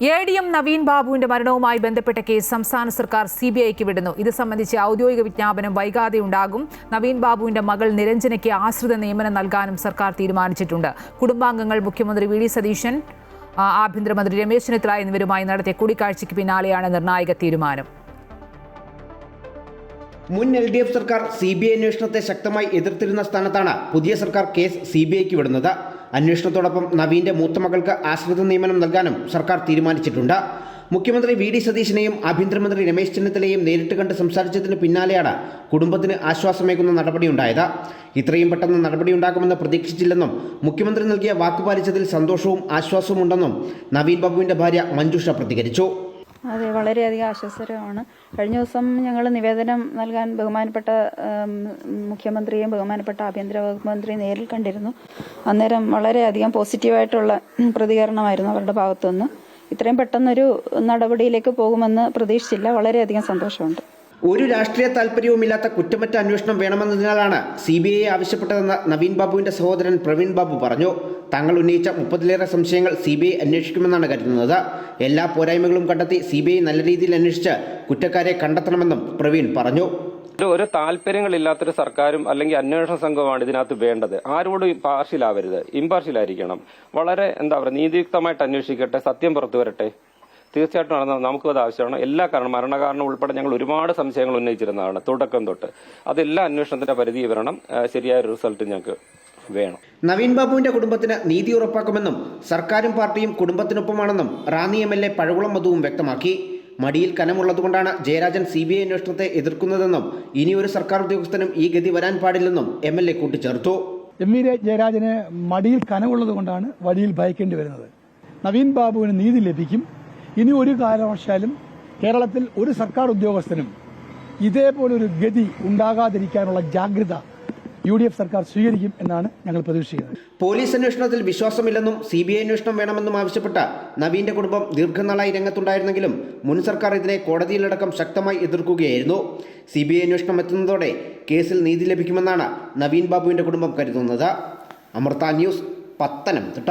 ADM Naveen ബാബുവിന്റെ മരണവുമായി ബന്ധപ്പെട്ട കേസ് സംസ്ഥാന സർക്കാർ CBIക്ക് വിടുന്നു. ഇത് സംബന്ധിച്ച് ഔദ്യോഗിക വിജ്ഞാപനം വൈകാതെ ഉണ്ടാകും. നവീൻ ബാബുവിന്റെ മകൾ നിരഞ്ജനയ്ക്ക് ആശ്രിത നിയമനം നൽകാനും സർക്കാർ തീരുമാനിച്ചിട്ടുണ്ട്. കുടുംബാംഗങ്ങൾ മുഖ്യമന്ത്രി വി.ഡി. സതീശൻ, ആഭ്യന്തരമന്ത്രി രമേശ് ചെന്നിത്തല എന്നിവരുമായി നടത്തിയ കൂടിക്കാഴ്ചയ്ക്ക് പിന്നാലെയാണ് നിർണായക തീരുമാനം. മുൻ LDF സർക്കാർ CBI അന്വേഷണത്തെ ശക്തമായി എതിർത്തിരുന്ന സ്ഥാനത്താണ് പുതിയ സർക്കാർ കേസ് CBIക്ക് വിടുന്നത്. അന്വേഷണത്തോടൊപ്പം നവീന്റെ മൂത്ത മകൾക്ക് ആശ്രിത നിയമനം നൽകാനും സർക്കാർ തീരുമാനിച്ചിട്ടുണ്ട്. മുഖ്യമന്ത്രി വി.ഡി. സതീശനെയും ആഭ്യന്തരമന്ത്രി രമേശ് ചെന്നിത്തലയും നേരിട്ട് കണ്ട് സംസാരിച്ചതിന് പിന്നാലെയാണ് കുടുംബത്തിന് ആശ്വാസമേകുന്ന നടപടിയുണ്ടായത്. ഇത്രയും പെട്ടെന്ന് നടപടിയുണ്ടാകുമെന്ന് പ്രതീക്ഷിച്ചില്ലെന്നും മുഖ്യമന്ത്രി നൽകിയ വാക്കുപാലിച്ചതിൽ സന്തോഷവും ആശ്വാസവും ഉണ്ടെന്നും നവീൻ ബാബുവിന്റെ ഭാര്യ മഞ്ജുഷ പ്രതികരിച്ചു. അതെ, വളരെയധികം ആശ്വാസകരമാണ്. കഴിഞ്ഞ ദിവസം ഞങ്ങൾ നിവേദനം നൽകാൻ ബഹുമാനപ്പെട്ട മുഖ്യമന്ത്രിയും ബഹുമാനപ്പെട്ട ആഭ്യന്തര വകുപ്പ് മന്ത്രിയും നേരിൽ കണ്ടിരുന്നു. അന്നേരം വളരെയധികം പോസിറ്റീവായിട്ടുള്ള പ്രതികരണമായിരുന്നു അവരുടെ ഭാഗത്തുനിന്ന്. ഇത്രയും പെട്ടെന്നൊരു നടപടിയിലേക്ക് പോകുമെന്ന് പ്രതീക്ഷിച്ചില്ല. വളരെയധികം സന്തോഷമുണ്ട്. ഒരു രാഷ്ട്രീയ താല്പര്യവുമില്ലാത്ത കുറ്റമറ്റ അന്വേഷണം വേണമെന്നതിനാലാണ് CBI ആവശ്യപ്പെട്ടതെന്ന് നവീൻ ബാബുവിന്റെ സഹോദരൻ പ്രവീൺ ബാബു പറഞ്ഞു. തങ്ങൾ ഉന്നയിച്ച 30-ലേറെ സംശയങ്ങൾ CBI അന്വേഷിക്കുമെന്നാണ് കരുതുന്നത്. എല്ലാ പോരായ്മകളും കണ്ടെത്തി CBI നല്ല രീതിയിൽ അന്വേഷിച്ച് കുറ്റക്കാരെ കണ്ടെത്തണമെന്നും പ്രവീൺ പറഞ്ഞു. ഒരു താല്പര്യങ്ങളില്ലാത്തൊരു സർക്കാരും അല്ലെങ്കിൽ അന്വേഷണ സംഘമാണ് ഇതിനകത്ത് വേണ്ടത്. ആരോടും പാർഷ്യലാവരുത്, ഇമ്പാർഷ്യലായിരിക്കണം. വളരെ നീതിയുക്തമായിട്ട് അന്വേഷിക്കട്ടെ, സത്യം പുറത്തു വരട്ടെ. തീർച്ചയായിട്ടും നമുക്കും അത് ആവശ്യമാണ്. എല്ലാ മരണകാരണം ഉൾപ്പെടെ ഞങ്ങൾ ഒരുപാട് സംശയങ്ങൾ ഉന്നയിച്ചിരുന്നതാണ് തുടക്കം തൊട്ട്. അതെല്ലാം അന്വേഷണത്തിന്റെ പരിധി വരണം. ശരിയായ റിസൾട്ട് ഞങ്ങൾക്ക് വേണം. നവീൻ ബാബുവിന്റെ കുടുംബത്തിന് നീതി ഉറപ്പാക്കുമെന്നും സർക്കാരും പാർട്ടിയും കുടുംബത്തിനൊപ്പമാണെന്നും റാന്നി MLA പഴകുളം മധുവും വ്യക്തമാക്കി. മടിയിൽ കനമുള്ളതുകൊണ്ടാണ് ജയരാജൻ CBI അന്വേഷണത്തെ എതിർക്കുന്നതെന്നും ഇനിയൊരു സർക്കാർ ഉദ്യോഗസ്ഥനും ഈ ഗതി വരാൻ പാടില്ലെന്നും MLA കൂട്ടിച്ചേർത്തു. ജയരാജന് മടിയിൽ കനമുള്ളത് കൊണ്ടാണ് വടിയിൽ ഭയക്കേണ്ടി വരുന്നത്. നവീൻ ബാബുവിന് നീതി ലഭിക്കും. ഇനി ഒരു കാരണവശാലും കേരളത്തിൽ ഒരു സർക്കാർ ഉദ്യോഗസ്ഥനും ഇതേപോലൊരു ഗതി ഉണ്ടാകാതിരിക്കാനുള്ള ജാഗ്രത UDF സർക്കാർ സ്വീകരിക്കും എന്നാണ് ഞങ്ങൾ പ്രതീക്ഷിക്കുന്നത്. പോലീസ് അന്വേഷണത്തിൽ വിശ്വാസമില്ലെന്നും CBI അന്വേഷണം വേണമെന്നും ആവശ്യപ്പെട്ട നവീന്റെ കുടുംബം ദീർഘനാളായി രംഗത്തുണ്ടായിരുന്നെങ്കിലും മുൻ സർക്കാർ ഇതിനെ കോടതിയിലടക്കം ശക്തമായി എതിർക്കുകയായിരുന്നു. CBI അന്വേഷണം എത്തുന്നതോടെ കേസിൽ നീതി ലഭിക്കുമെന്നാണ് നവീൻ ബാബുവിന്റെ കുടുംബം കരുതുന്നത്. അമൃത ന്യൂസ്, പത്തനംതിട്ട.